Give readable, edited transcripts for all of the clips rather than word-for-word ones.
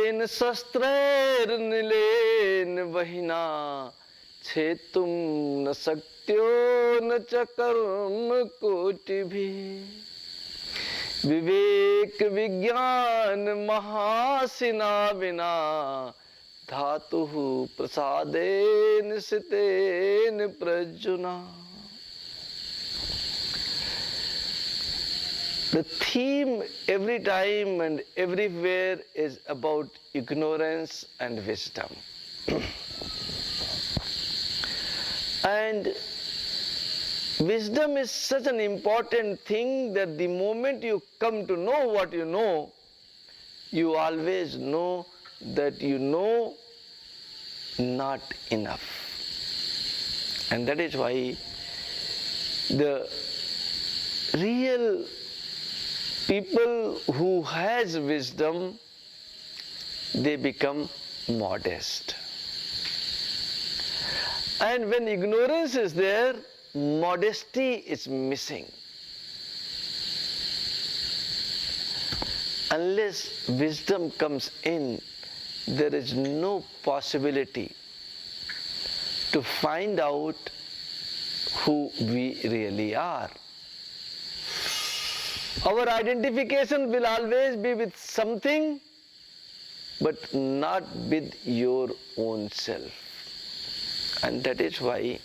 तेन शस्त्रैर्निलेन वहिना छेतुं न शक्यो न च कर्म कोटिभिः। विवेक विज्ञान महासिना विना धातुः प्रसादेन Siten प्रज्जुना। The theme every time and everywhere is about ignorance and wisdom. And wisdom is such an important thing that the moment you come to know what you know, you always know that you know not enough. And that is why the real people who has wisdom, they become modest. And when ignorance is there, modesty is missing. Unless wisdom comes in, there is no possibility to find out who we really are. Our identification will always be with something, but not with your own self. And that is why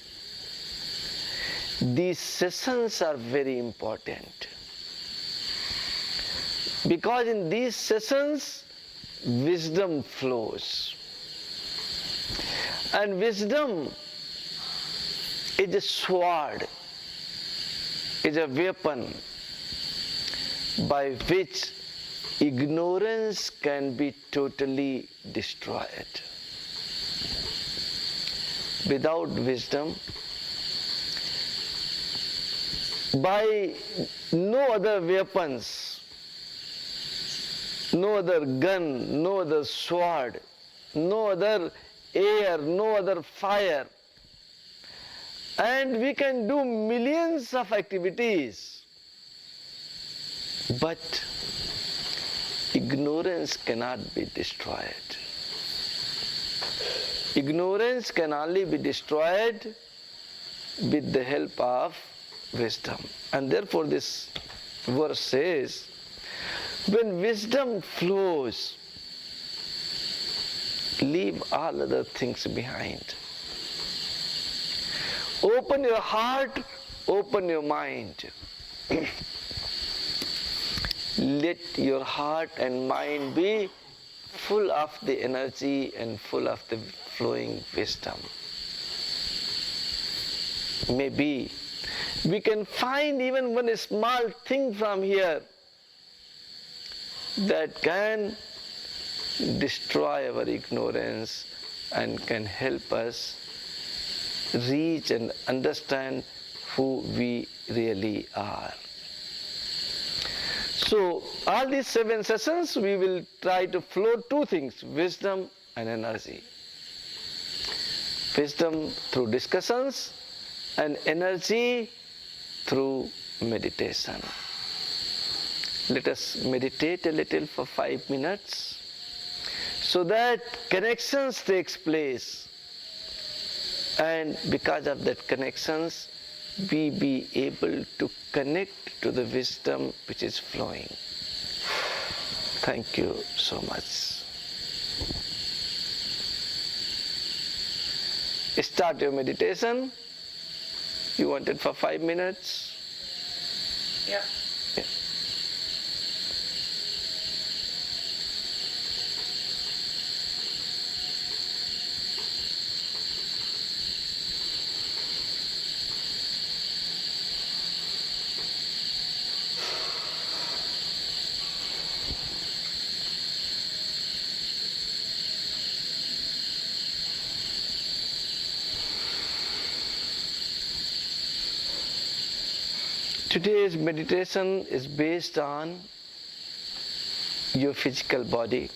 these sessions are very important. Because in these sessions, wisdom flows. And wisdom is a sword, is a weapon by which ignorance can be totally destroyed. Without wisdom, by no other weapons, no other gun, no other sword, no other air, no other fire, and we can do millions of activities. But ignorance cannot be destroyed. Ignorance can only be destroyed with the help of wisdom. And therefore this verse says, when wisdom flows, leave all other things behind. Open your heart, open your mind. Let your heart and mind be full of the energy and full of the flowing wisdom. Maybe we can find even one small thing from here that can destroy our ignorance and can help us reach and understand who we really are. So, all these 7 sessions we will try to flow 2 things, wisdom and energy. Wisdom through discussions and energy through meditation. Let us meditate a little for 5 minutes so that connections takes place, and because of that connections we be able to connect to the wisdom which is flowing. Thank you so much. Start your meditation. You want it for 5 minutes? Yeah. Today's meditation is based on your physical body.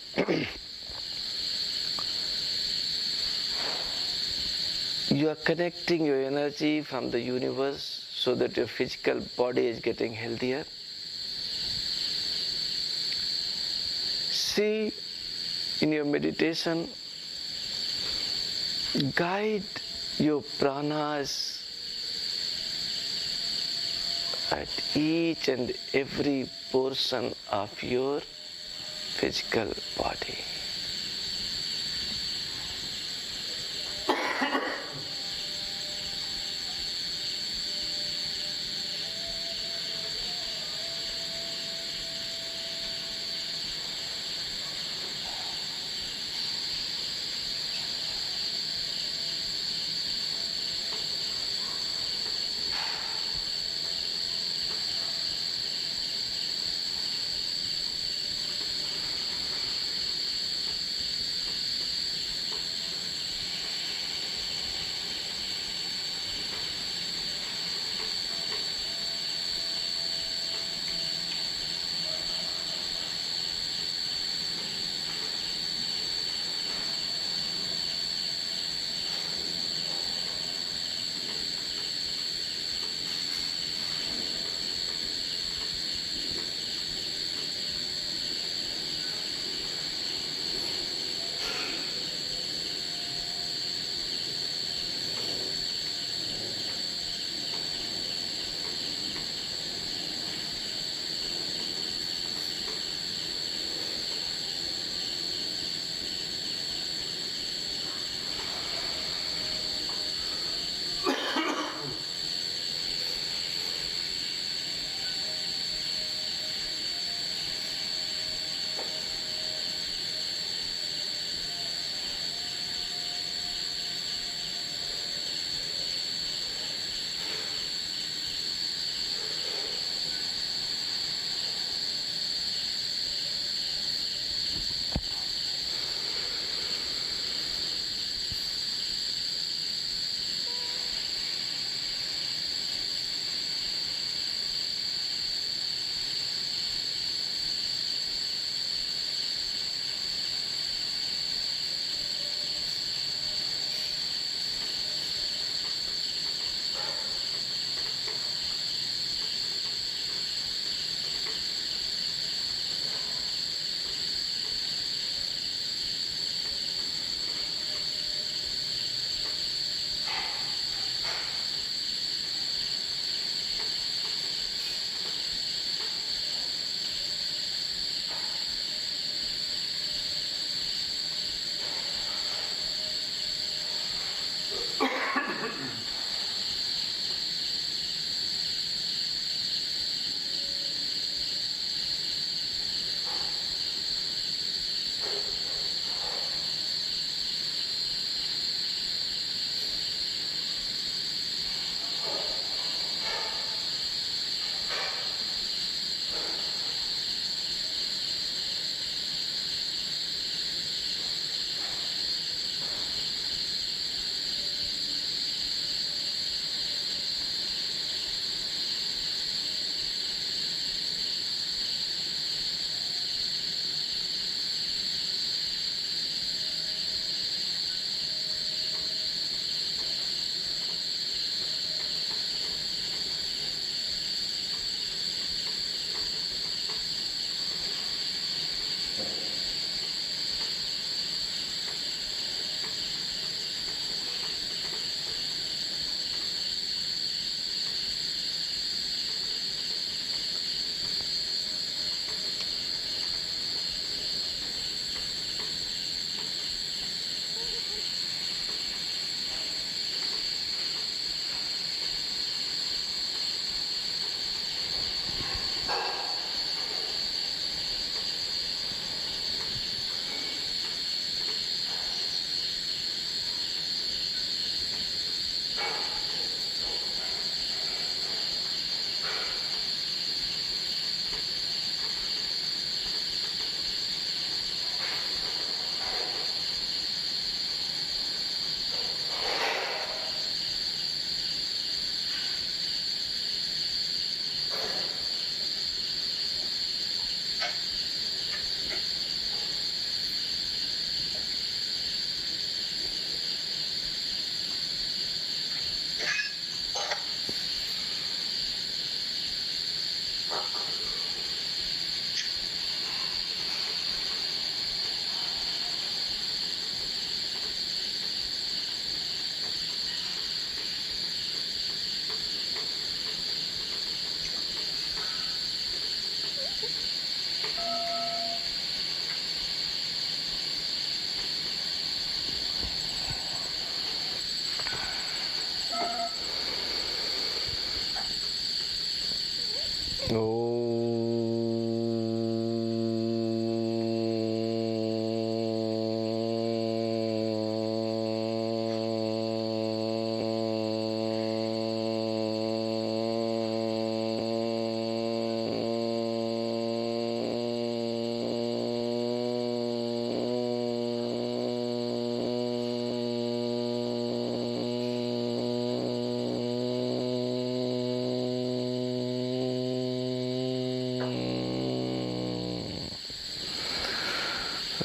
You are connecting your energy from the universe so that your physical body is getting healthier. See in your meditation, guide your pranas at each and every portion of your physical body.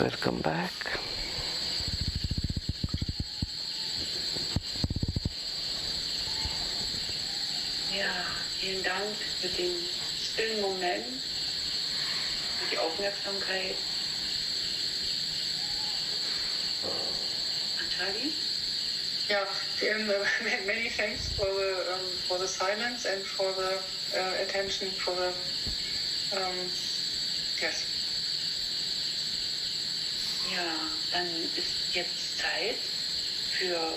Welcome back. Ja, vielen Dank für den stillen Moment, für die Aufmerksamkeit. Anjali? Yeah, many thanks for the silence and for the attention, for the yes. Ja, dann ist jetzt Zeit für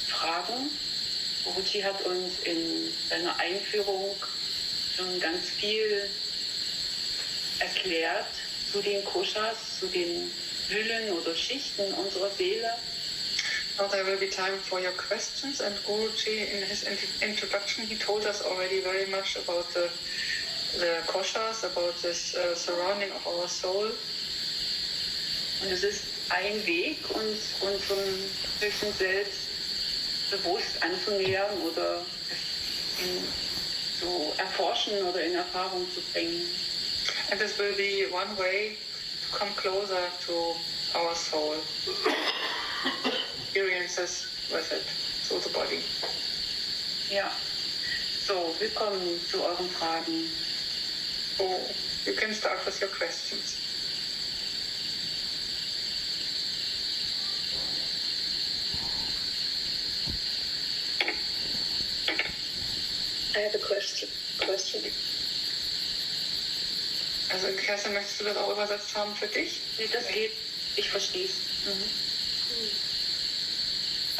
Fragen. Guruji hat uns in seiner Einführung schon ganz viel erklärt zu den Koshas, zu den Hüllen oder Schichten unserer Seele. Now there will be time for your questions, and Guruji in his introduction he told us already very much about the koshas, about this surrounding of our soul. Und es ist ein Weg, uns unserem höchsten Selbst bewusst anzunähern oder zu erforschen oder in Erfahrung zu bringen. And this will be one way to come closer to our soul. Experiences with it, through the body. Ja, so, willkommen zu euren Fragen. So, you can start with your questions. I have a question. Also Kerstin, möchtest du das auch übersetzt haben für dich? Nee, das geht, ich verstehe es.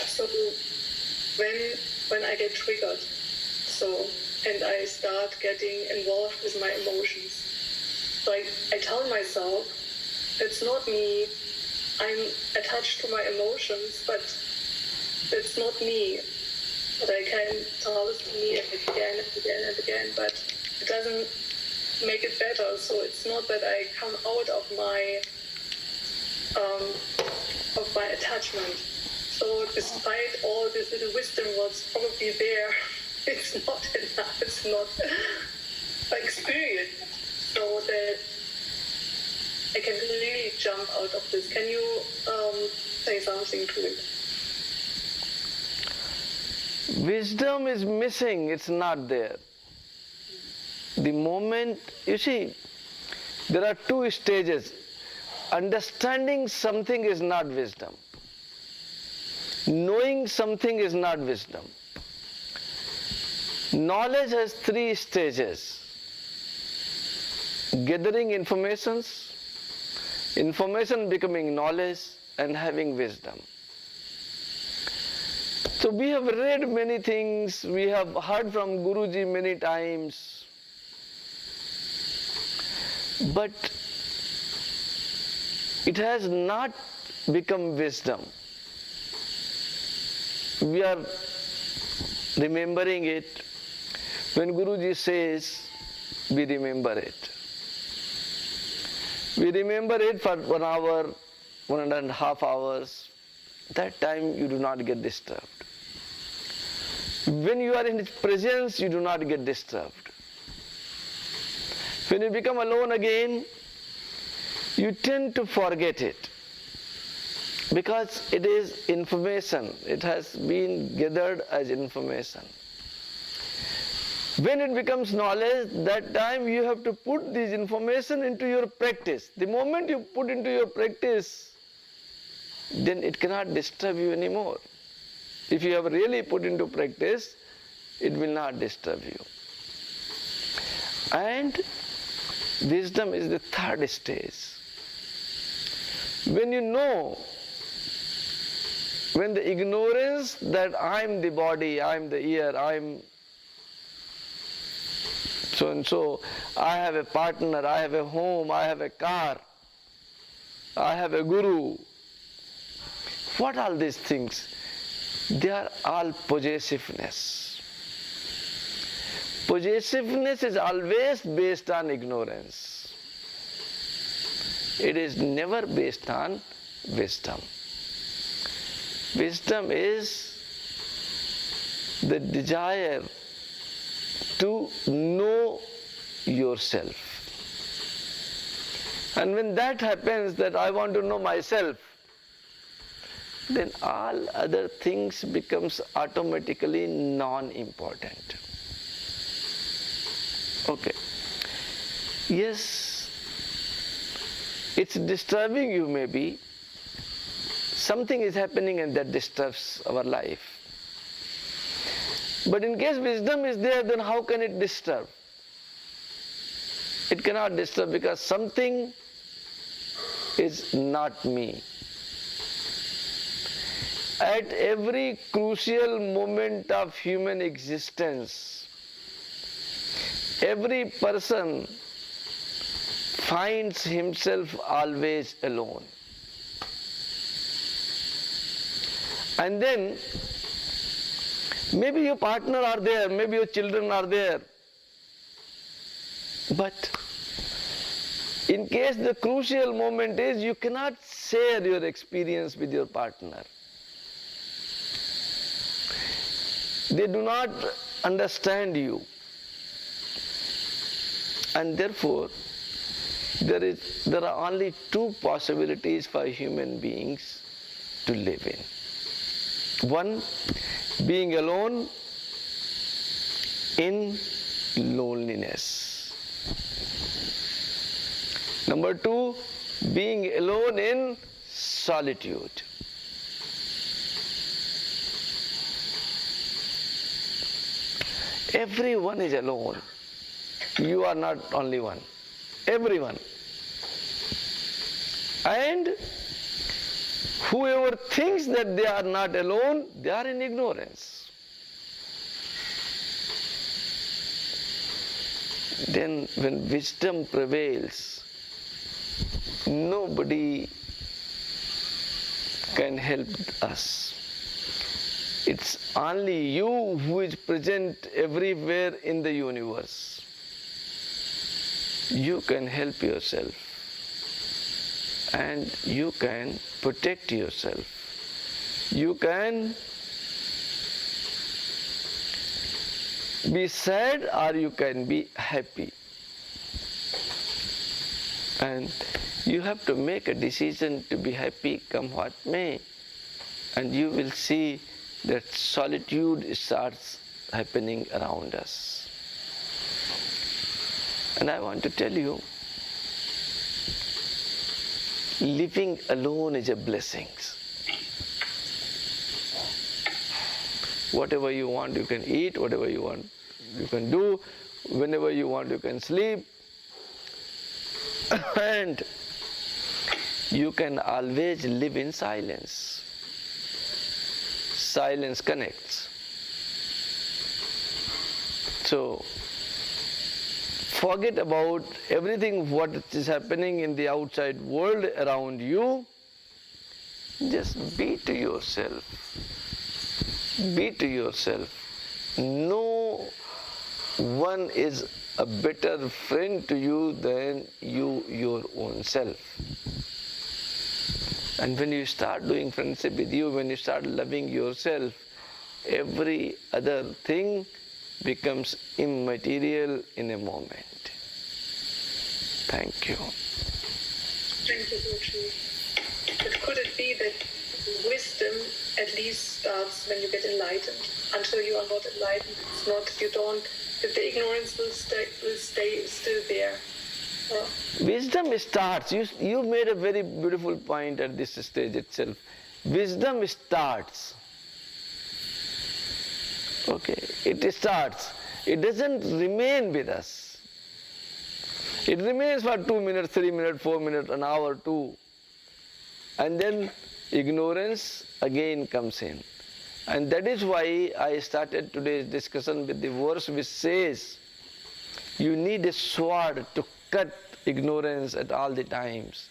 So when I get triggered, and I start getting involved with my emotions, so I tell myself, it's not me, I'm attached to my emotions, but it's not me. But I can tell this to me again and again and again, but it doesn't make it better. So it's not that I come out of my attachment. So despite all this little wisdom was probably there, it's not enough. It's not experience. So that I can really jump out of this. Can you say something to it? Wisdom is missing, it's not there. The moment, you see, there are two stages. Understanding something is not wisdom. Knowing something is not wisdom. Knowledge has three stages. Gathering information becoming knowledge, and having wisdom. So we have read many things, we have heard from Guruji many times, but it has not become wisdom. We are remembering it. When Guruji says, we remember it. We remember it for 1 hour, 1.5 hours. That time you do not get disturbed. When you are in His presence, you do not get disturbed. When you become alone again, you tend to forget it. Because it is information. It has been gathered as information. When it becomes knowledge, that time you have to put this information into your practice. The moment you put into your practice, then it cannot disturb you anymore. If you have really put into practice, it will not disturb you. And wisdom is the third stage. When you know, when the ignorance that I am the body, I am the ear, I am so and so, I have a partner, I have a home, I have a car, I have a guru. What are these things? They are all possessiveness. Possessiveness is always based on ignorance. It is never based on wisdom. Wisdom is the desire to know yourself. And when that happens, that I want to know myself, then all other things becomes automatically non-important. Okay. Yes, it's disturbing you maybe. Something is happening and that disturbs our life. But in case wisdom is there, then how can it disturb? It cannot disturb because something is not me. At every crucial moment of human existence, every person finds himself always alone. And then maybe your partner are there, maybe your children are there. But in case the crucial moment is you cannot share your experience with your partner. They do not understand you. And therefore, there are only two possibilities for human beings to live in. One, being alone in loneliness. Number two, being alone in solitude. Everyone is alone. You are not only one. Everyone. And whoever thinks that they are not alone, they are in ignorance. Then when wisdom prevails, nobody can help us. It's only you who is present everywhere in the universe. You can help yourself and you can protect yourself. You can be sad or you can be happy. And you have to make a decision to be happy come what may. And you will see that solitude starts happening around us. And I want to tell you, living alone is a blessing. Whatever you want, you can eat. Whatever you want, you can do. Whenever you want, you can sleep. And you can always live in silence. Silence connects. So, forget about everything what is happening in the outside world around you. Just be to yourself. Be to yourself. No one is a better friend to you than you, your own self. And when you start doing friendship with you, when you start loving yourself, every other thing becomes immaterial in a moment. Thank you. Thank you, Guruji. But could it be that wisdom at least starts when you get enlightened? Until you are not enlightened, it's not, you don't, the ignorance will stay still there. Wisdom starts. You made a very beautiful point at this stage itself. Wisdom starts. Okay, it starts. It doesn't remain with us. It remains for 2 minutes, 3 minutes, 4 minutes, an hour, 2. And then ignorance again comes in. And that is why I started today's discussion with the verse which says, you need a sword to cut ignorance at all the times.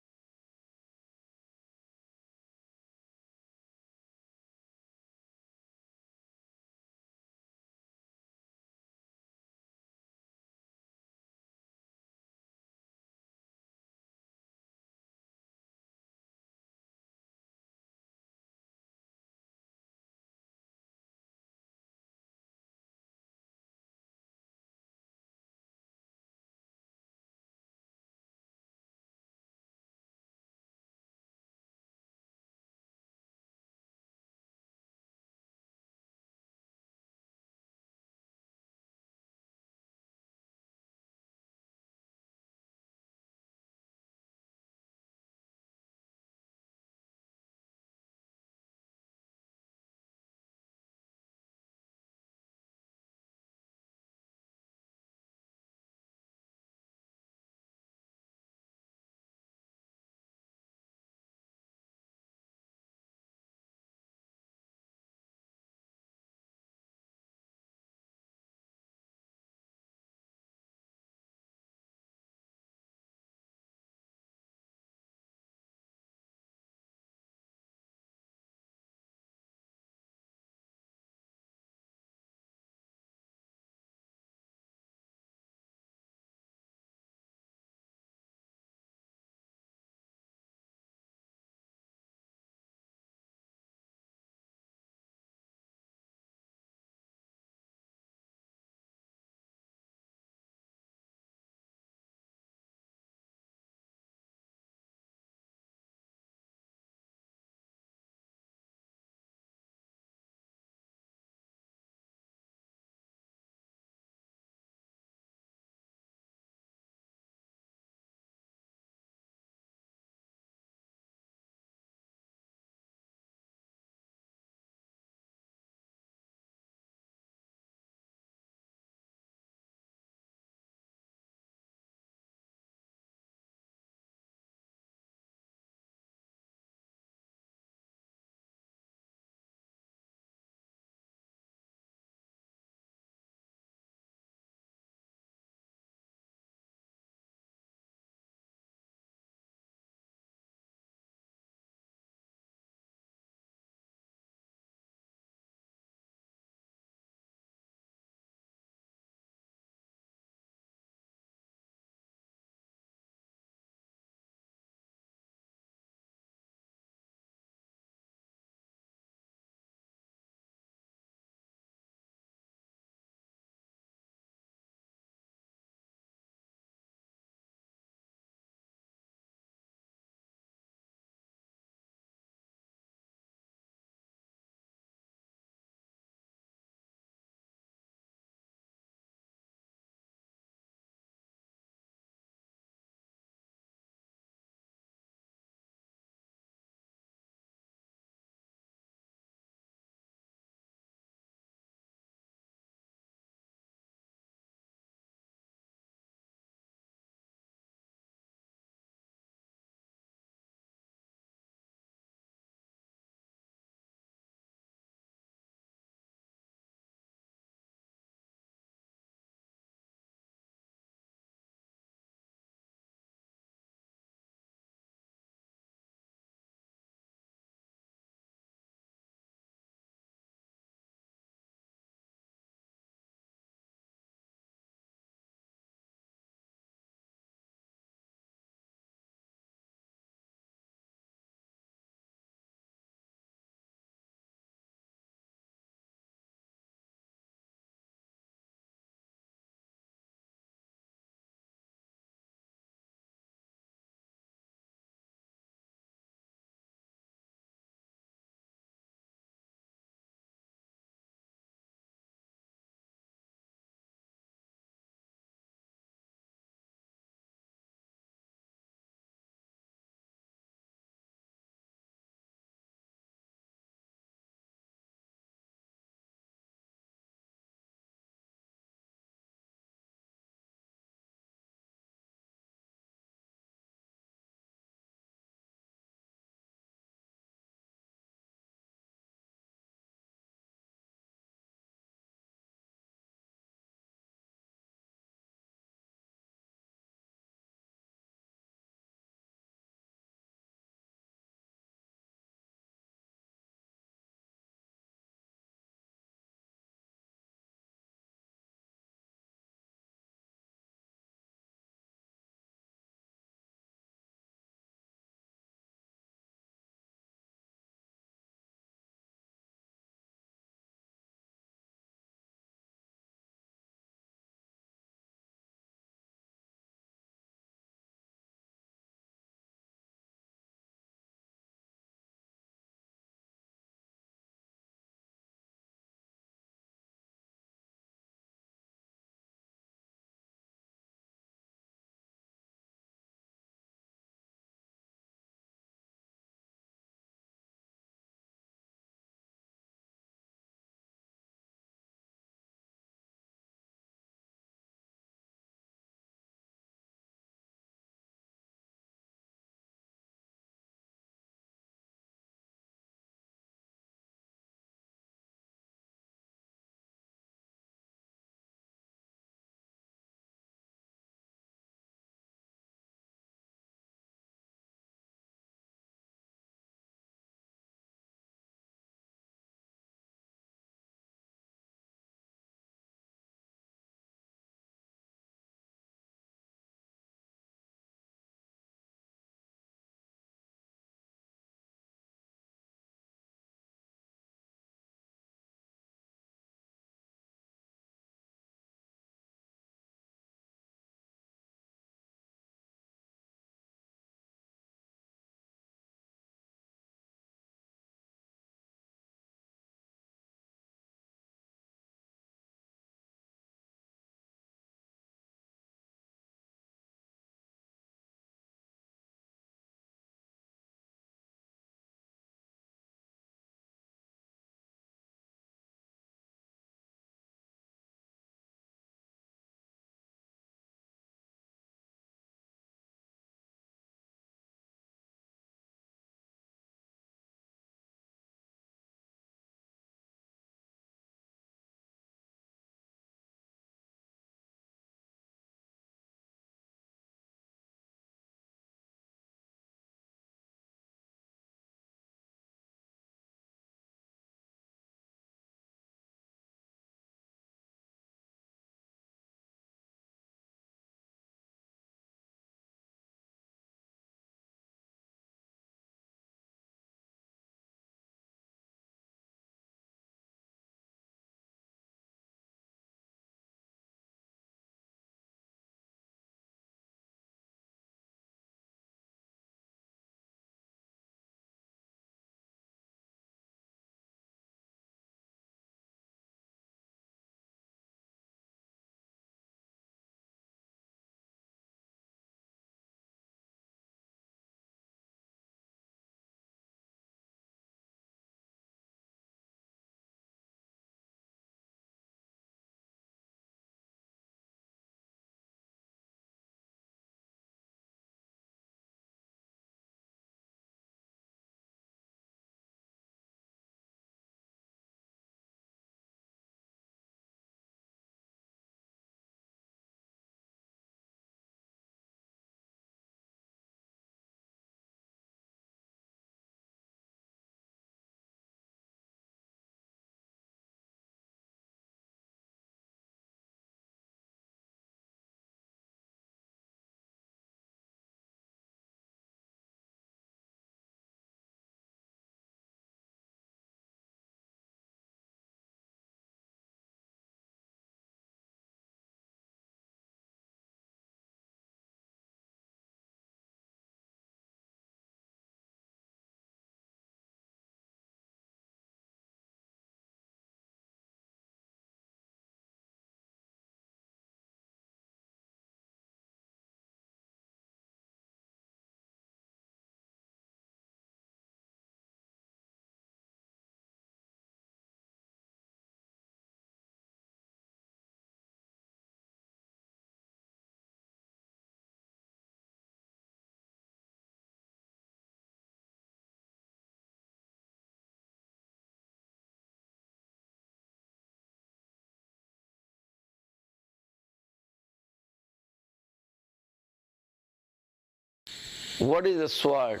What is the sword?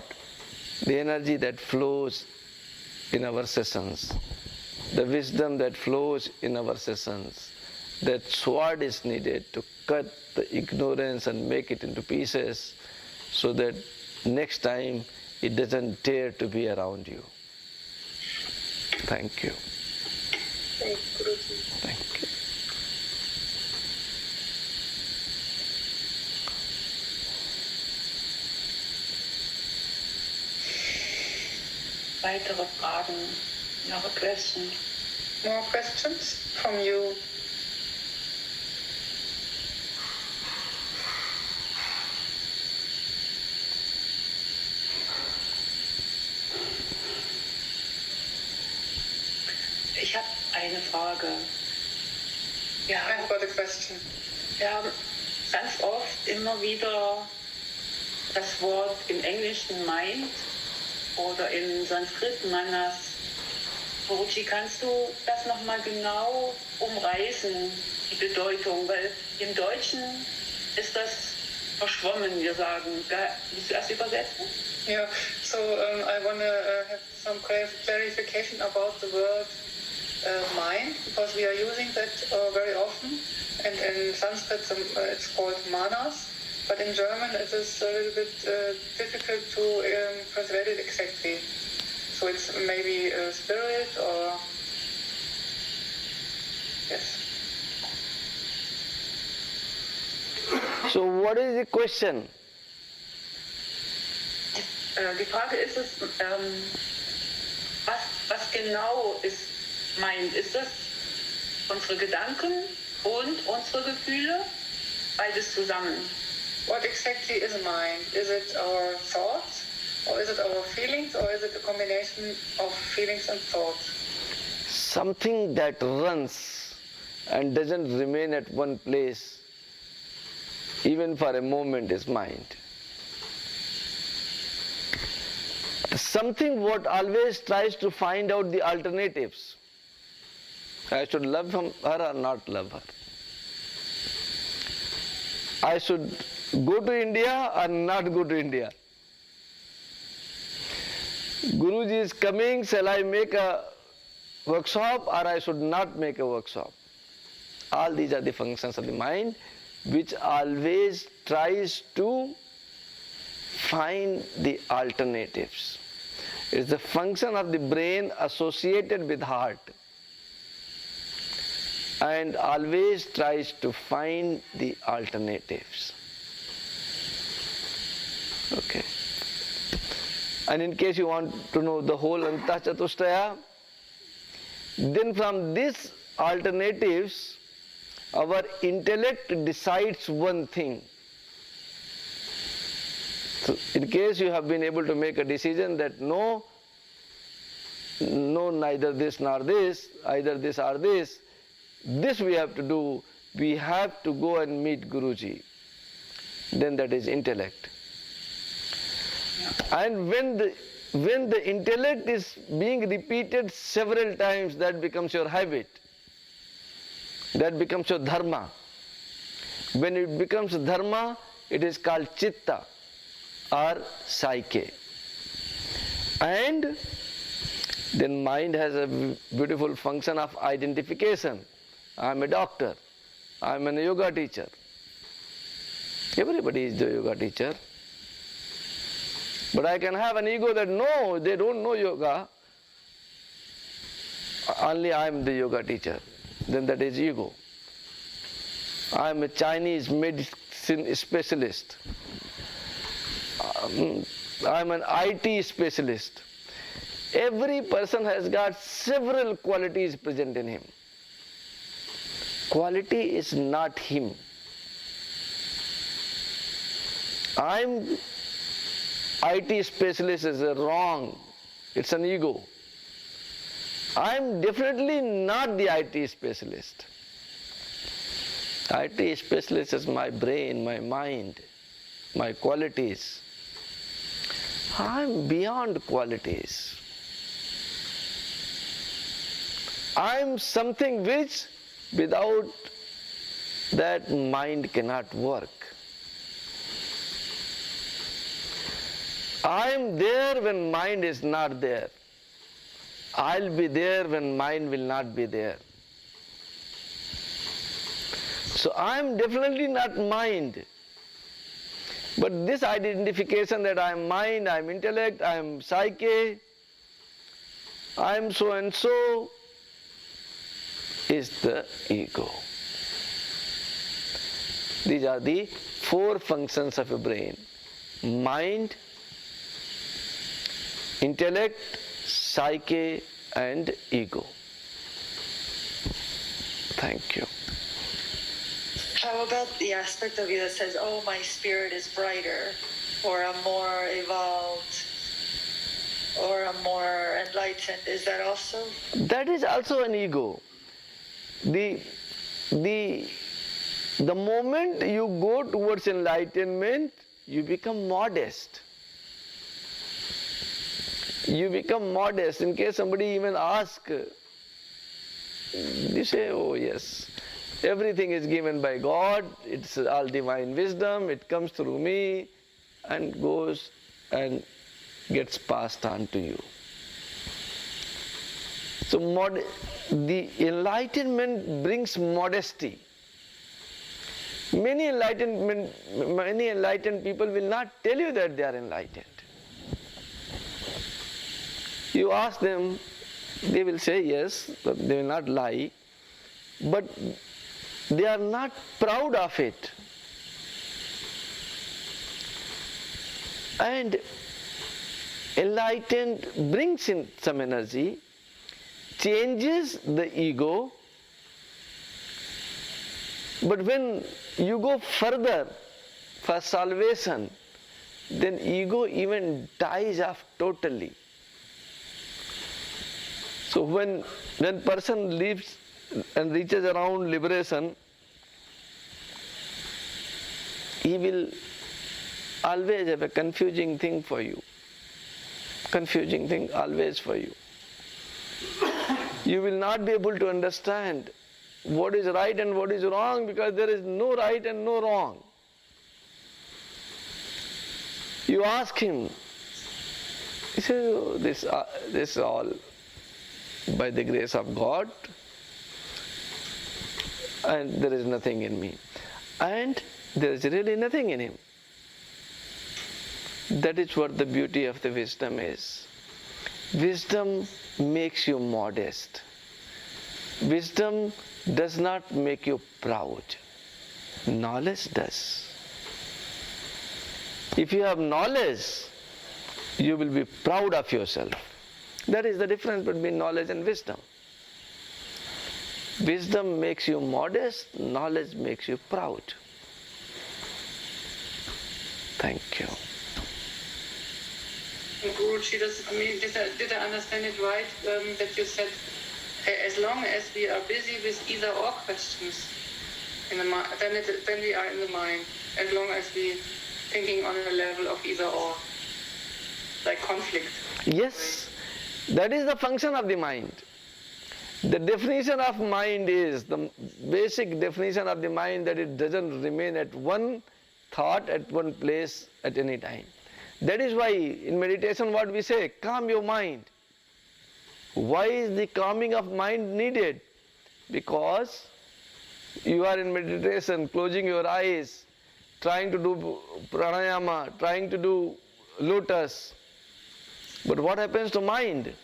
The energy that flows in our sessions, the wisdom that flows in our sessions. That sword is needed to cut the ignorance and make it into pieces so that next time it doesn't dare to be around you. Thank you. Thank you, Guruji. Thank you. Weitere Fragen? Another question? More questions from you? Ich habe eine Frage. I've got a question. Wir haben ganz oft immer wieder das Wort im Englischen mind oder im Sanskrit manas. Guruji, kannst du das nochmal genau umreißen, die Bedeutung? Weil im Deutschen ist das verschwommen, wir sagen. Willst du das übersetzen? Yeah, so I want to have some clarification about the word mind, because we are using that very often, and in Sanskrit it's called manas, but in German it is a little bit difficult to translate it exactly. So it's maybe spirit or... Yes. So what is the question? Die Frage ist es, was genau ist Mind? Ist das unsere Gedanken und unsere Gefühle? Beides zusammen. What exactly is mind? Is it our thoughts, or is it our feelings, or is it a combination of feelings and thoughts? Something that runs and doesn't remain at one place even for a moment is mind. Something what always tries to find out the alternatives. I should love her or not love her. I should go to India or not go to India. Guruji is coming, shall I make a workshop or I should not make a workshop? All these are the functions of the mind which always tries to find the alternatives. It's the function of the brain associated with heart and always tries to find the alternatives. Okay. And in case you want to know the whole Antachatushtraya, then from these alternatives, our intellect decides one thing. So in case you have been able to make a decision that no, neither this nor this, either this or this we have to do, we have to go and meet Guruji, then that is intellect. And when the intellect is being repeated several times, that becomes your habit, that becomes your dharma. When it becomes dharma, it is called chitta or psyche. And then mind has a beautiful function of identification. I am a doctor, I am a yoga teacher. Everybody is the yoga teacher. But I can have an ego that no, they don't know yoga, only I am the yoga teacher. Then that is ego. I am a Chinese medicine specialist. I am an IT specialist. Every person has got several qualities present in him. Quality is not him. I am IT specialist is wrong. It's an ego. I am definitely not the IT specialist. IT specialist is my brain, my mind, my qualities. I am beyond qualities. I am something which without that mind cannot work. I am there when mind is not there. I'll be there when mind will not be there. So I am definitely not mind. But this identification that I am mind, I am intellect, I am psyche, I am so and so, is the ego. These are the four functions of a brain: mind, intellect, psyche, and ego. Thank you. How about the aspect of you that says, oh, my spirit is brighter, or I'm more evolved, or I'm more enlightened? Is that also? That is also an ego. The moment you go towards enlightenment, you become modest. You become modest. In case somebody even asks, you say, oh yes, everything is given by God, it's all divine wisdom, it comes through me and goes and gets passed on to you. So the enlightenment brings modesty. Many enlightened people will not tell you that they are enlightened. You ask them, they will say yes, but they will not lie, but they are not proud of it. And enlightened brings in some energy, changes the ego, but when you go further for salvation, then ego even dies off totally. So when person lives and reaches around liberation, he will always have a confusing thing for you. Confusing thing always for you. You will not be able to understand what is right and what is wrong, because there is no right and no wrong. You ask him, he says, oh, this is all by the grace of God, and there is nothing in me. And there is really nothing in him. That is what the beauty of the wisdom is. Wisdom makes you modest. Wisdom does not make you proud. Knowledge does. If you have knowledge, you will be proud of yourself. That is the difference between knowledge and wisdom. Wisdom makes you modest, knowledge makes you proud. Thank you. Guruji, did I understand it right, that you said as long as we are busy with either or questions, in the then we are in the mind, as long as we thinking on a level of either or, like conflict. Yes, that is the function of the mind. The definition of mind is, the basic definition of the mind, that it doesn't remain at one thought at one place at any time. That is why in meditation what we say, calm your mind. Why is the calming of mind needed? Because you are in meditation, closing your eyes, trying to do pranayama, trying to do lotus. But what happens to mind?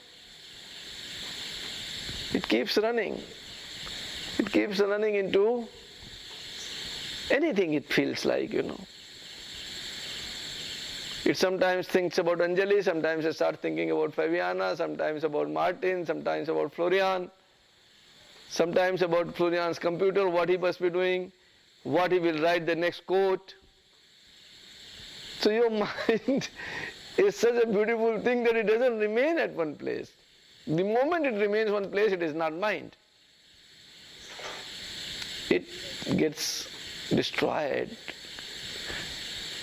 It keeps running. It keeps running into anything it feels like, It sometimes thinks about Anjali, sometimes it starts thinking about Fabiana, sometimes about Martin, sometimes about Florian, sometimes about Florian's computer, what he must be doing, what he will write the next quote. So your mind is such a beautiful thing that it doesn't remain at one place. The moment it remains one place, it is not mind. It gets destroyed.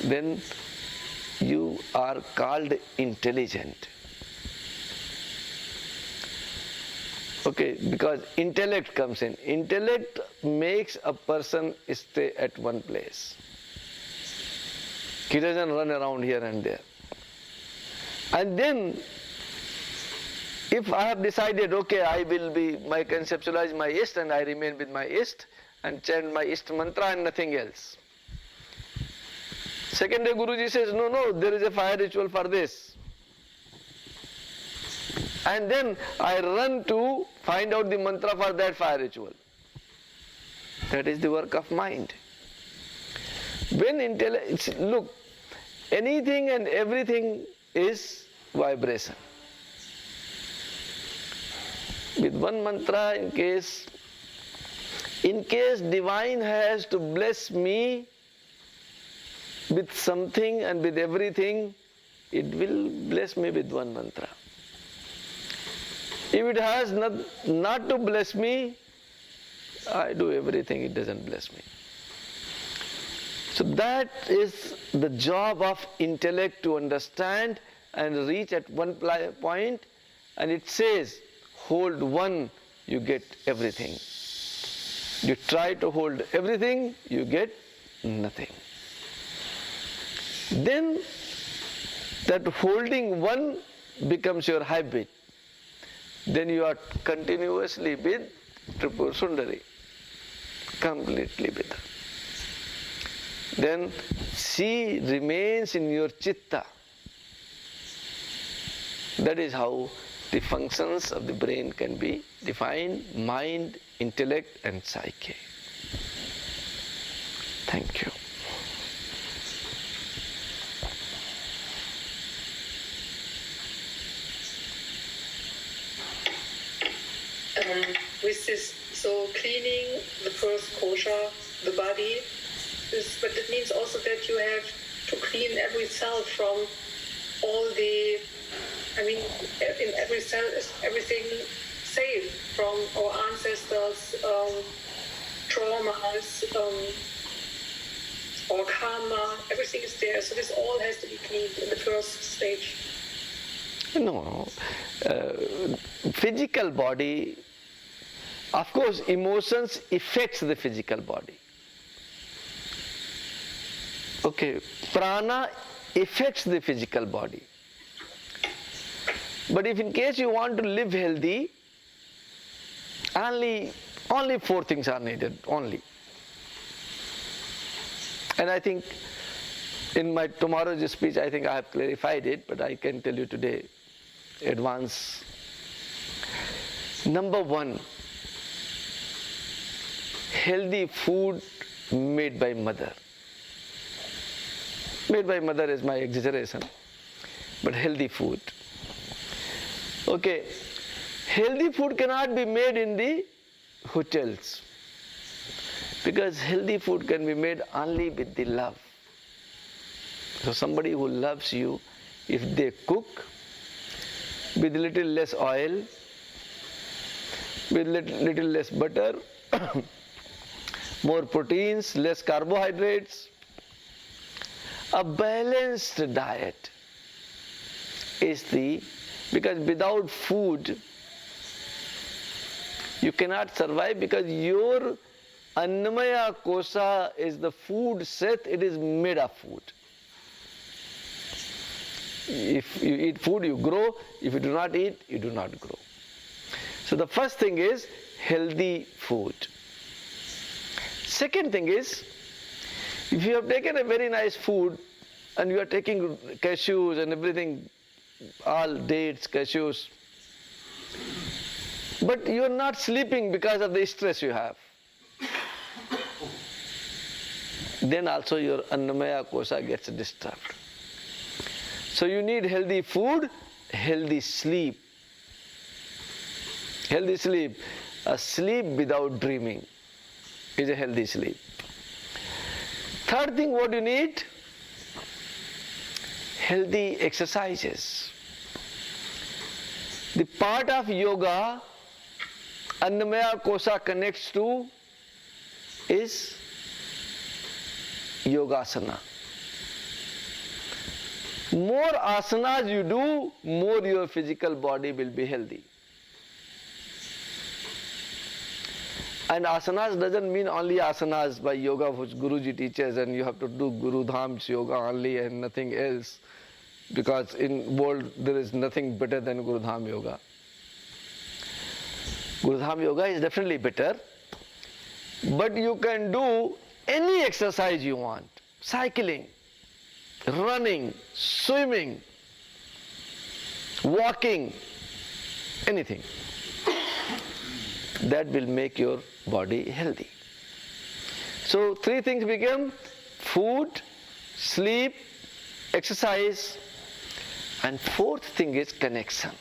Then you are called intelligent. Okay, because intellect comes in. Intellect makes a person stay at one place. He doesn't run around here and there. And then, if I have decided, okay, I conceptualize my ist and I remain with my ist and chant my ist mantra and nothing else. Second day Guruji says, no, there is a fire ritual for this. And then I run to find out the mantra for that fire ritual. That is the work of mind. When look, anything and everything is vibration. With one mantra, in case divine has to bless me with something and with everything, it will bless me with one mantra. If it has not to bless me, I do everything, it doesn't bless me. So that is the job of intellect, to understand and reach at one point, and it says, hold one, you get everything. You try to hold everything, you get nothing. Then that holding one becomes your habit. Then you are continuously with Tripur Sundari, completely with her. Then she remains in your chitta. That is how the functions of the brain can be defined: mind, intellect and psyche. Thank you. With this, so cleaning the first kosha, the body, but it means also that you have to clean every cell from all the, in every cell is everything saved from our ancestors, traumas, or karma, everything is there. So this all has to be cleaned in the first stage. No, physical body, of course, emotions affects the physical body. Okay, prana affects the physical body. But if in case you want to live healthy, only 4 things are needed, only. And I think in my tomorrow's speech, I think I have clarified it, but I can tell you today, advance. Number 1, healthy food made by mother. Made by mother is my exaggeration, but healthy food. Okay, healthy food cannot be made in the hotels, because healthy food can be made only with the love. So somebody who loves you, if they cook with little less oil, with little less butter, more proteins, less carbohydrates, a balanced diet is because without food you cannot survive, because your annamaya kosha is the food set, it is made of food. If you eat food, you grow. If you do not eat, you do not grow. So the first thing is healthy food. Second thing is, if you have taken a very nice food and you are taking cashews and everything, all dates, cashews, but you are not sleeping because of the stress you have, then also your annamaya kosha gets disturbed. So you need healthy food, healthy sleep. Healthy sleep. A sleep without dreaming is a healthy sleep. Third thing what you need, healthy exercises. The part of yoga annamaya kosha connects to is yogasana. More asanas you do, more your physical body will be healthy. And asanas doesn't mean only asanas by yoga which Guruji teaches and you have to do Guru Dham's yoga only and nothing else. because in world there is nothing better than Gurudham Yoga. Gurudham Yoga is definitely better, but you can do any exercise you want. Cycling, running, swimming, walking, anything. That will make your body healthy. So 3 things become food, sleep, exercise, and 4th thing is connection.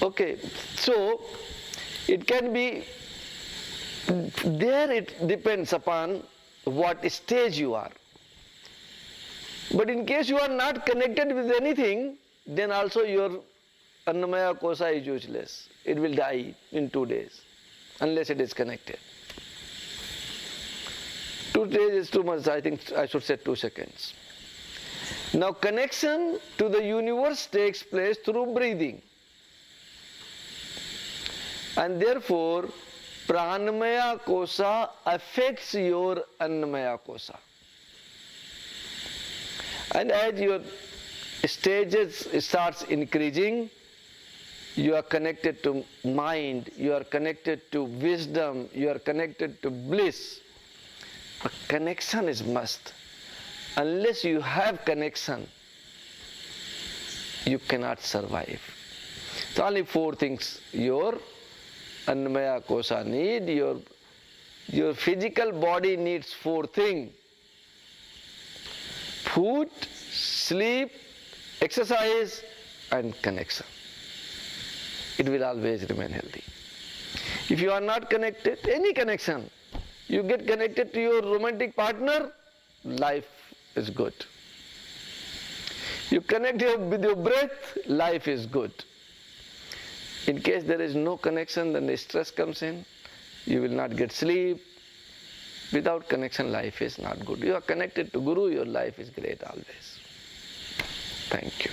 Okay, so it can be, there it depends upon what stage you are. But in case you are not connected with anything, then also your Annamaya Kosha is useless. It will die in 2 days, unless it is connected. 2 days is too much, I think I should say 2 seconds. Now connection to the universe takes place through breathing. And therefore, Pranamaya Kosha affects your Annamaya Kosha. And as your stages starts increasing, you are connected to mind, you are connected to wisdom, you are connected to bliss. A connection is must. Unless you have connection, you cannot survive. So only 4 things your Annamaya Kosha need, your physical body needs 4 things. Food, sleep, exercise, and connection. It will always remain healthy. If you are not connected, any connection, you get connected to your romantic partner, life is good. You connect with your breath, life is good. In case there is no connection, then the stress comes in, you will not get sleep. Without connection, life is not good. You are connected to Guru, your life is great always. Thank you.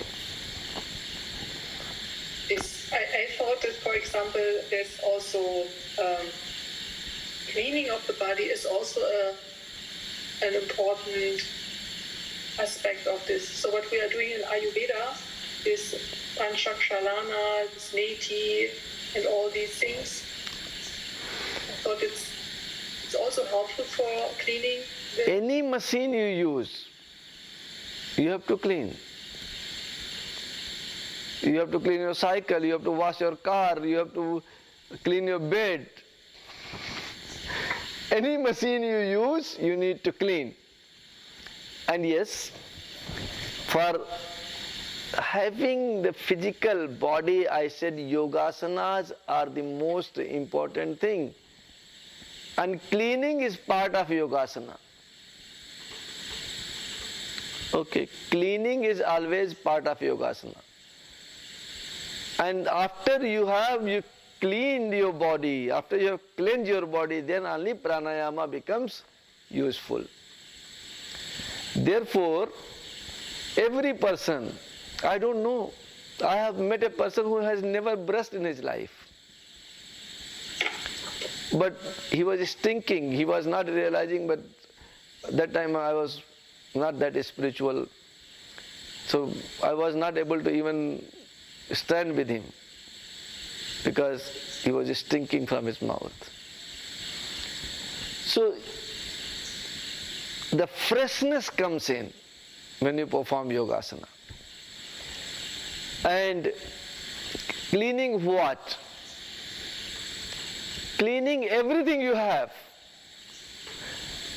I thought that, for example, there's also cleaning of the body is also an important aspect of this. So what we are doing in Ayurveda is Panchakshalana, Neti, and all these things. I thought it's also helpful for cleaning. Any machine you use, you have to clean. You have to clean your cycle, you have to wash your car, you have to clean your bed. Any machine you use, you need to clean. And yes, for having the physical body, I said yogasanas are the most important thing. And cleaning is part of yogasana. Okay, cleaning is always part of yogasana. And after you cleaned your body, after you have cleansed your body, then only pranayama becomes useful. Therefore, every person, I don't know, I have met a person who has never brushed in his life. But he was stinking, he was not realizing, but that time I was not that spiritual. So I was not able to even stand with him because he was stinking from his mouth. So the freshness comes in when you perform yogasana. And cleaning what? Cleaning everything you have.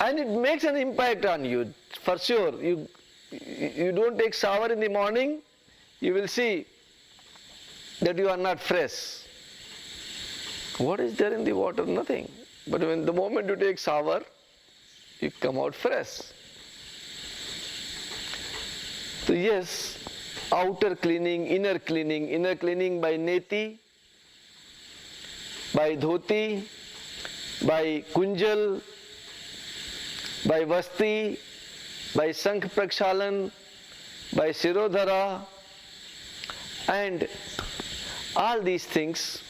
And it makes an impact on you, for sure. You don't take shower in the morning, you will see that you are not fresh. What is there in the water? Nothing. But when the moment you take shower, you come out fresh. So yes, outer cleaning by neti, by dhoti, by kunjal, by vasti, by shankh prakshalan, by shirodhara, and all these things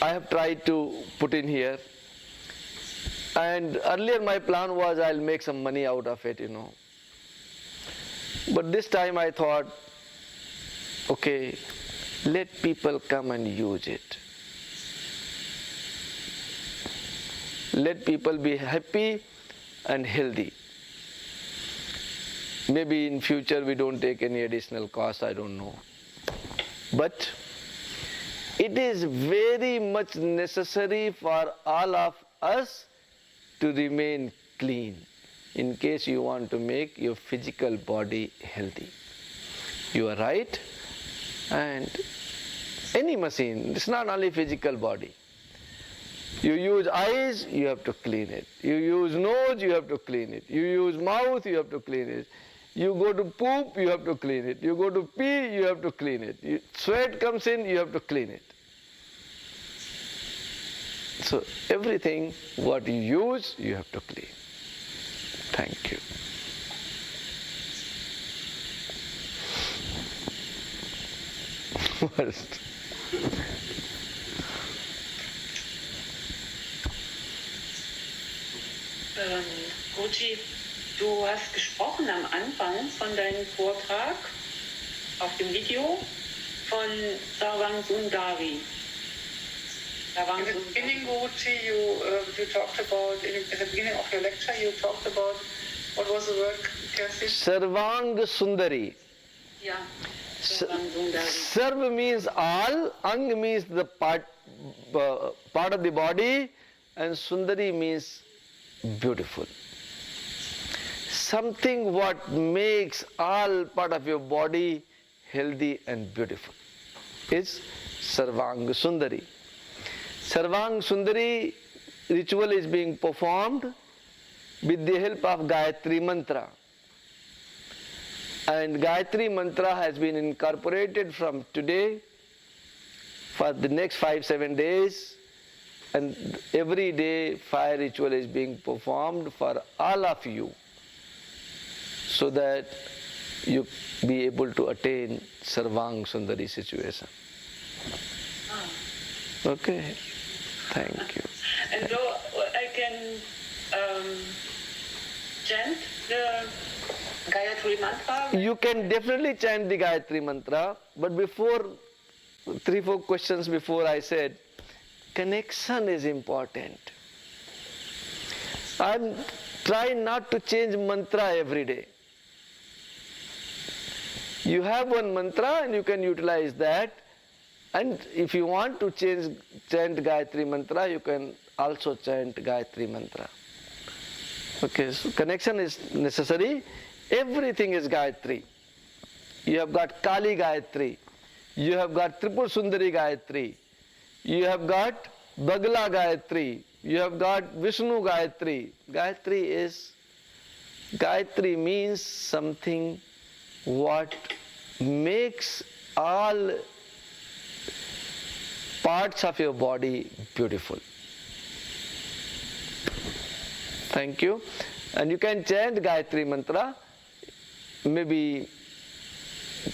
I have tried to put in here. And earlier my plan was I'll make some money out of it, But this time I thought, okay, let people come and use it. Let people be happy and healthy. Maybe in future we don't take any additional cost, I don't know. But it is very much necessary for all of us to remain clean in case you want to make your physical body healthy. You are right. And any machine, it's not only physical body. You use eyes, you have to clean it. You use nose, you have to clean it. You use mouth, you have to clean it. You go to poop, you have to clean it. You go to pee, you have to clean it. Sweat comes in, you have to clean it. So everything what you use, you have to clean. Thank you. First. Guruji, du hast gesprochen am Anfang von deinem Vortrag auf dem Video von Sarvang Sundari. In the beginning, Guruji, you talked about, in the beginning of your lecture, you talked about, what was the word, Kirsi? Sarvang Sundari. Yeah, Sarvang Sundari. Sarv means all, Ang means the part of the body, and Sundari means beautiful. Something what makes all part of your body healthy and beautiful is Sarvang Sundari. Sarvang Sundari ritual is being performed with the help of Gayatri Mantra. And Gayatri Mantra has been incorporated from today for the next 5-7 days. And every day fire ritual is being performed for all of you so that you be able to attain Sarvang Sundari situation. Okay. Thank you. And so I can chant the Gayatri Mantra? You can definitely chant the Gayatri Mantra, but before, 3-4 questions before I said, connection is important. And try not to change mantra every day. You have one mantra and you can utilize that. And if you want to chant Gayatri Mantra, you can also chant Gayatri Mantra. Okay, so connection is necessary. Everything is Gayatri. You have got Kali Gayatri. You have got Tripur Sundari Gayatri. You have got Bagla Gayatri. You have got Vishnu Gayatri. Gayatri means something what makes all parts of your body beautiful. Thank you. And you can chant Gayatri Mantra. Maybe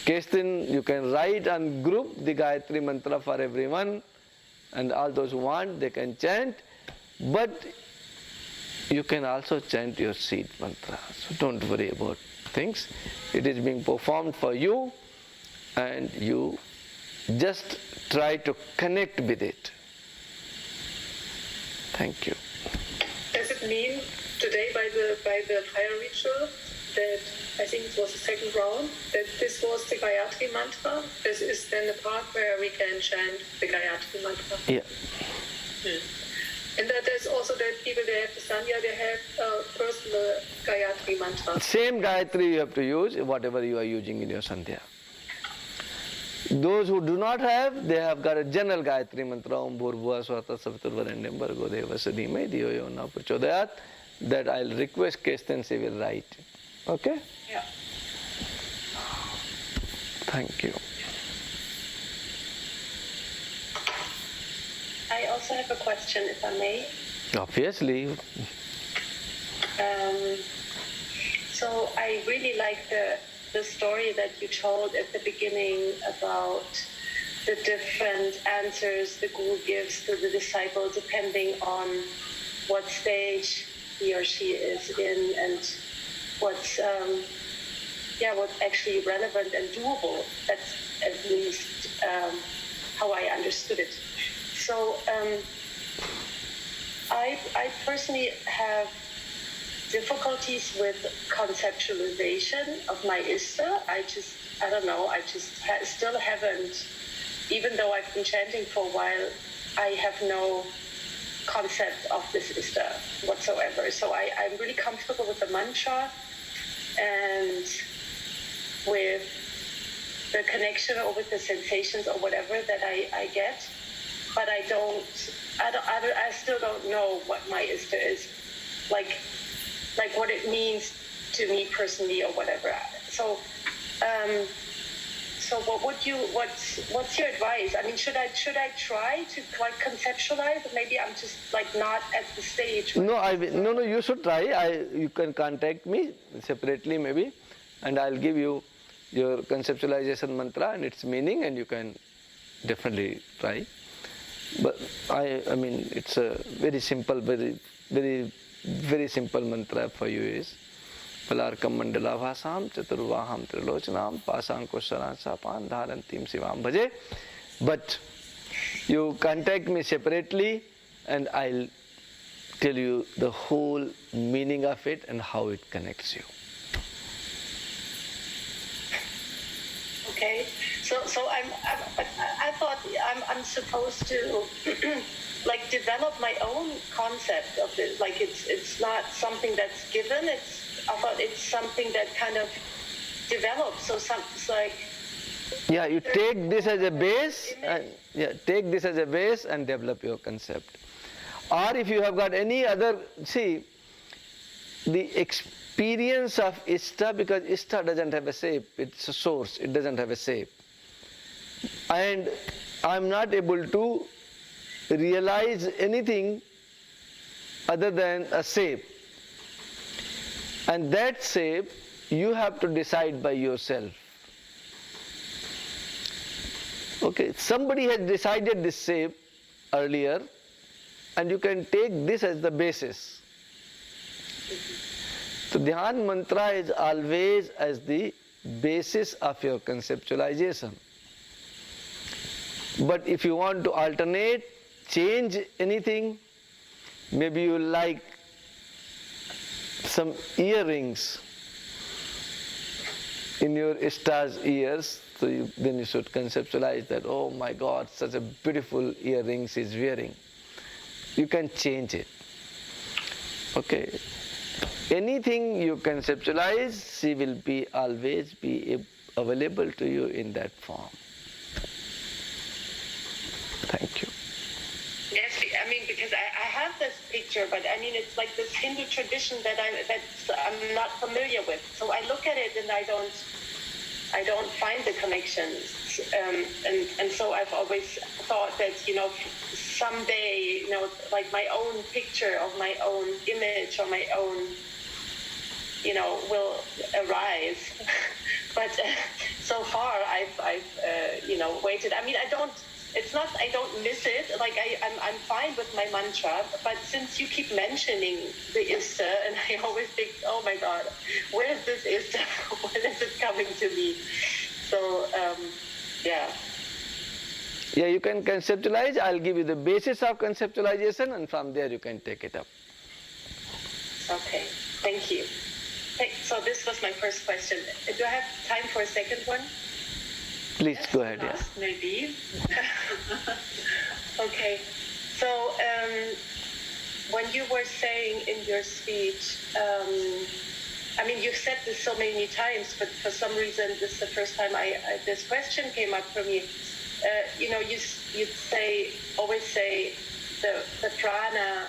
Kestin, you can write and group the Gayatri Mantra for everyone. And all those who want, they can chant. But you can also chant your seed mantra. So don't worry about things. It is being performed for you. And you just try to connect with it. Thank you. Does it mean today by the fire ritual that I think it was the second round, that this was the Gayatri Mantra? This is then the part where we can chant the Gayatri Mantra? Yeah. And that there's also that people, they have the Sanya, they have personal Gayatri Mantra. Same Gayatri you have to use, whatever you are using in your Sandhya. Those who do not have, they have got a general Gayatri Mantra, Om Bhurbhuva Swata Saviturvarenyam Bhargo Devasya Dhimai Dhiyo Yo Na Prachodayat, that I'll request Kestan, she will write. Okay? Yeah. Thank you. I also have a question, if I may. Obviously. So I really like the story that you told at the beginning about the different answers the Guru gives to the disciple depending on what stage he or she is in, and what's what's actually relevant and doable. That's at least how I understood it. So I personally have difficulties with conceptualization of my Ishta. I don't know, still haven't, even though I've been chanting for a while, I have no concept of this Ishta whatsoever. So I'm really comfortable with the mantra and with the connection or with the sensations or whatever that I get, but I still don't know what my Ishta is, like what it means to me personally or whatever. So what's your advice? I mean, should I try to like conceptualize? Maybe I'm just like not at the stage. No, you should try. You can contact me separately maybe, and I'll give you your conceptualization mantra and its meaning, and you can definitely try. But I mean, it's a very simple, very simple mantra for you is Palarkam Mandala Bhasam Chaturvaham Trilochanam Pasankosaran Sapan Dharantim Sivam Bhaje. But you contact me separately and I'll tell you the whole meaning of it and how it connects you. Okay, so I thought I'm supposed to like develop my own concept of this. Like it's not something that's given. I thought it's something that kind of develops. So it's like you take this as a base, take this as a base and develop your concept. Or if you have got any other, see, the experience of Ishta, because Ishta doesn't have a shape, it's a source, it doesn't have a shape. And I'm not able to realize anything other than a shape. And that shape you have to decide by yourself. Okay, somebody has decided this shape earlier, and you can take this as the basis. So Dhyan mantra is always as the basis of your conceptualization. But if you want to alternate, change anything, maybe you like some earrings in your Ishta's ears, so then you should conceptualize that, oh my God, such a beautiful earrings he's wearing. You can change it. Okay. Anything you conceptualize, she will always be available to you in that form. Thank you. Yes, I mean, because I have this picture, but I mean, it's like this Hindu tradition that I'm not familiar with. So I look at it and I don't find the connections. And so I've always thought that, someday, like my own picture of my own image or my own, will arise. But so far I've waited. I mean, I don't miss it. Like I'm fine with my mantra, but since you keep mentioning the Ishta, and I always think, oh my God, where is this Ishta? When is it coming to me? So, Yeah, you can conceptualize. I'll give you the basis of conceptualization, and from there you can take it up. Okay, thank you. So this was my first question. Do I have time for a second one? Please go ahead. Yeah. Maybe. Okay. So when you were saying in your speech, I mean, you've said this so many times, but for some reason, this is the first time this question came up for me. You always say the prana.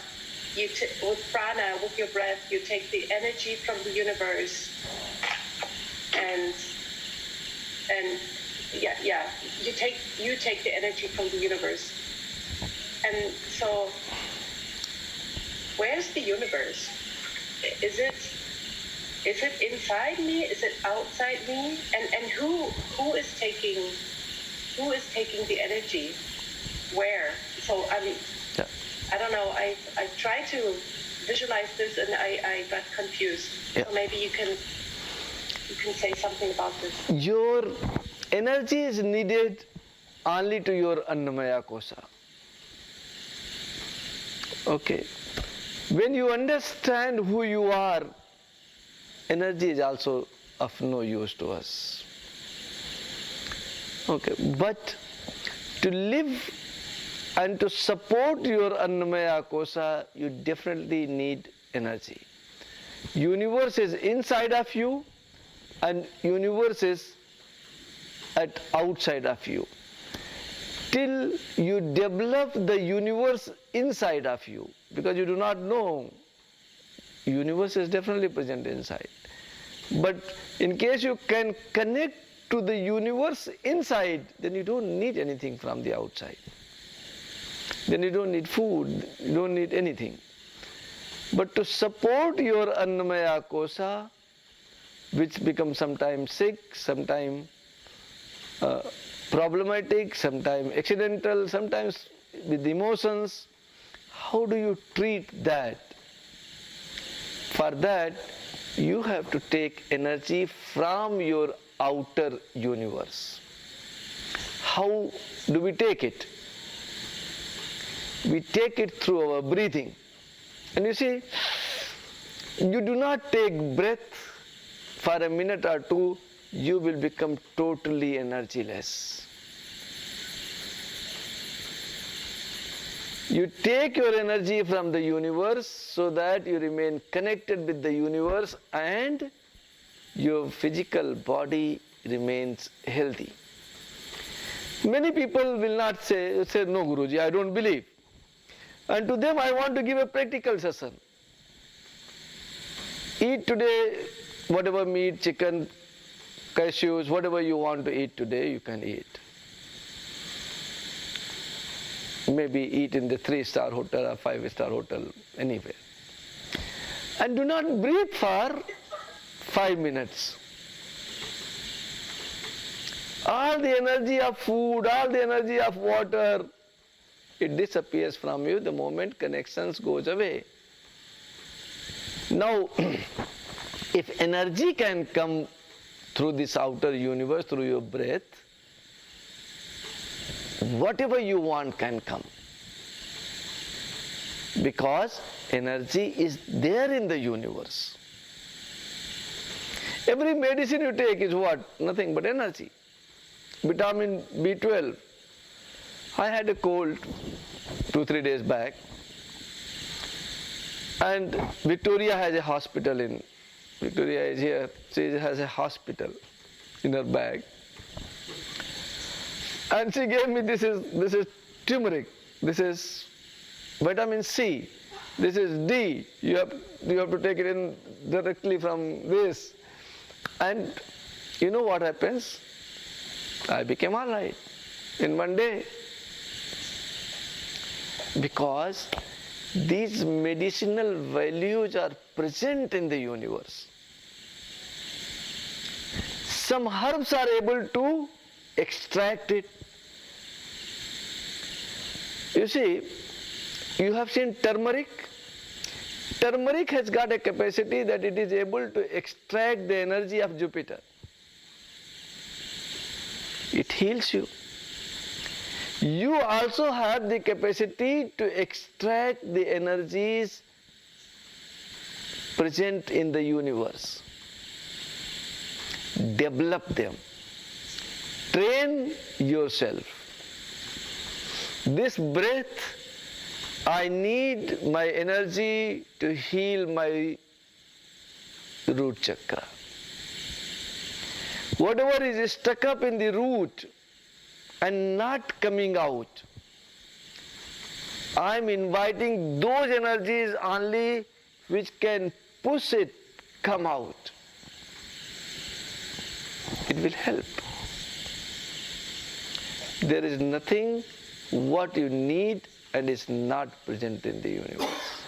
With your breath, you take the energy from the universe, and you take the energy from the universe. And so, where's the universe? Is it inside me? Is it outside me? And who is taking the energy? Where? So I mean, I don't know. I try to visualized this and I got confused. Yeah. So maybe you can say something about this. Your energy is needed only to your Annamaya Kosha. Okay. When you understand who you are, energy is also of no use to us. Okay. But to live and to support your Annamaya Kosha, you definitely need energy. Universe is inside of you and universe is at outside of you. Till you develop the universe inside of you, because you do not know, universe is definitely present inside. But in case you can connect to the universe inside, then you don't need anything from the outside. Then you don't need food, you don't need anything. But to support your Annamaya Kosha, which becomes sometimes sick, sometimes problematic, sometimes accidental, sometimes with emotions, how do you treat that? For that, you have to take energy from your outer universe. How do we take it? We take it through our breathing. And you see, you do not take breath for a minute or two, you will become totally energyless. You take your energy from the universe so that you remain connected with the universe and your physical body remains healthy. Many people will not say, no Guruji, I don't believe. And to them I want to give a practical session. Eat today whatever meat, chicken, cashews, whatever you want to eat today, you can eat. Maybe eat in the 3-star hotel or 5-star hotel, anywhere. And do not breathe for 5 minutes. All the energy of food, all the energy of water, it disappears from you the moment connections goes away. Now, if energy can come through this outer universe, through your breath, whatever you want can come. Because energy is there in the universe. Every medicine you take is what? Nothing but energy. Vitamin B12. I had a cold 2-3 days back, and Victoria has a hospital in, Victoria is here, she has a hospital in her bag. And she gave me, this is turmeric, this is vitamin C, this is D, you have to take it in directly from this. And you know what happens? I became alright in one day. Because these medicinal values are present in the universe. Some herbs are able to extract it. You see, you have seen turmeric. Turmeric has got a capacity that it is able to extract the energy of Jupiter. It heals you. You also have the capacity to extract the energies present in the universe. Develop them. Train yourself. This breath, I need my energy to heal my root chakra. Whatever is stuck up in the root and not coming out, I am inviting those energies only which can push it come out. It will help. There is nothing what you need and is not present in the universe.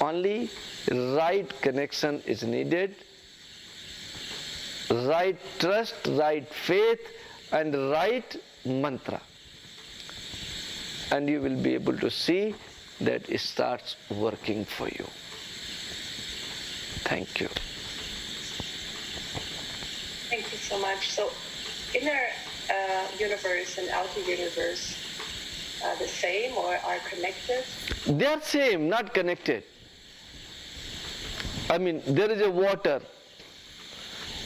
Only right connection is needed, right trust, right faith, and right mantra. And you will be able to see that it starts working for you. Thank you. Thank you so much. So, inner universe and outer universe are the same or are connected? They are same, not connected. I mean, there is a water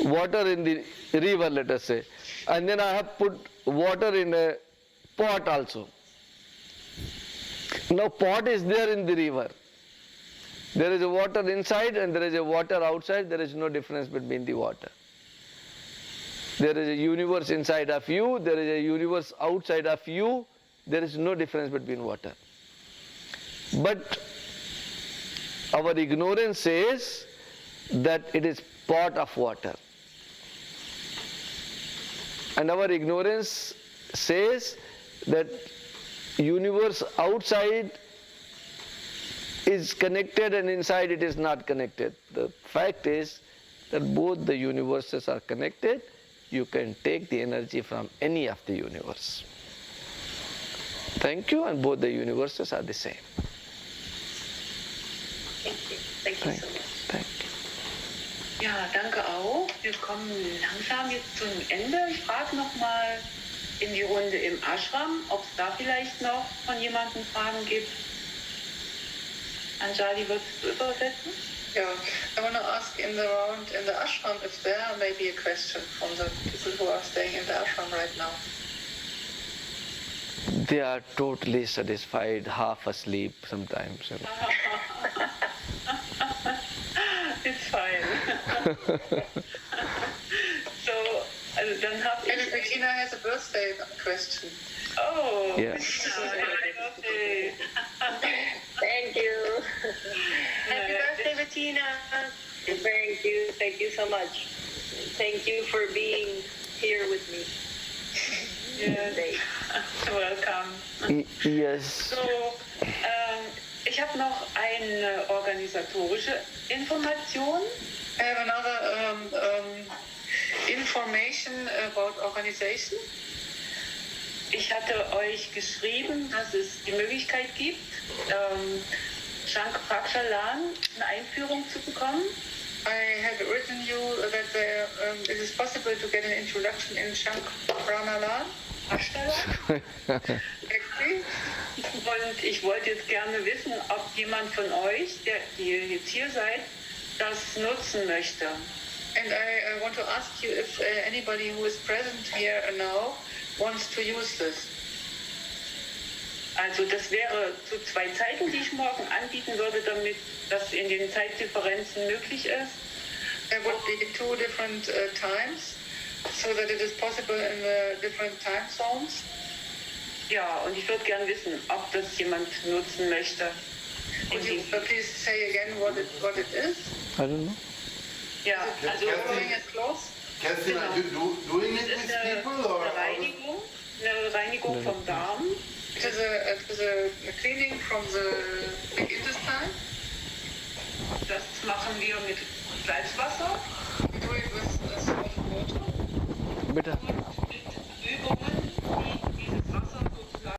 in the river, let us say, and then I have put water in a pot also. Now pot is there in the river. There is a water inside and there is a water outside. There is no difference between the water. There is a universe inside of you, there is a universe outside of you. There is no difference between water. But our ignorance says that it is pot of water. And our ignorance says that universe outside is connected and inside it is not connected. The fact is that both the universes are connected. You can take the energy from any of the universe. Thank you, and both the universes are the same. Thank you. Thank you so much. Thank you. Ja, danke auch. Wir kommen langsam jetzt zum Ende. Ich frage nochmal in die Runde im Ashram, ob es da vielleicht noch von jemandem Fragen gibt. Anjali, würdest du übersetzen? Yeah, I want to ask in the round in the ashram if there may be a question from the people who are staying in the ashram right now. They are totally satisfied, half asleep sometimes. It's fine. So, also dann habe Maybe ich... Bettina has a birthday question. Oh, Yeah. Bettina, happy birthday. Thank you. Happy birthday, Bettina. Thank you so much. Thank you for being here with me. Yes. Welcome. Yes. So, ich habe noch eine organisatorische Information. I have another information about organization. Ich hatte euch geschrieben, dass es die Möglichkeit gibt, Shankh-Prakshalan eine Einführung zu bekommen. I have written you that it is possible to get an introduction in Shankh-Pranalan. Actually. Und ich wollte jetzt gerne wissen, ob jemand von euch, die jetzt hier seid, das nutzen möchte. And I want to ask you if anybody who is present here now wants to use this. Also das wäre zu 2 Zeiten, die ich morgen anbieten würde, damit das in den Zeitdifferenzen möglich ist. There would be 2 different times, so that it is possible in the different time zones. Ja, und ich würde gerne wissen, ob das jemand nutzen möchte. Could you please say again what it is? I don't know. Ja, also Following it close? Kerstin, are you doing it es ist with people or? eine Reinigung vom Darm. It is a cleaning from the big intestine. Das machen wir mit Salzwasser. We do it with salt water. Beta.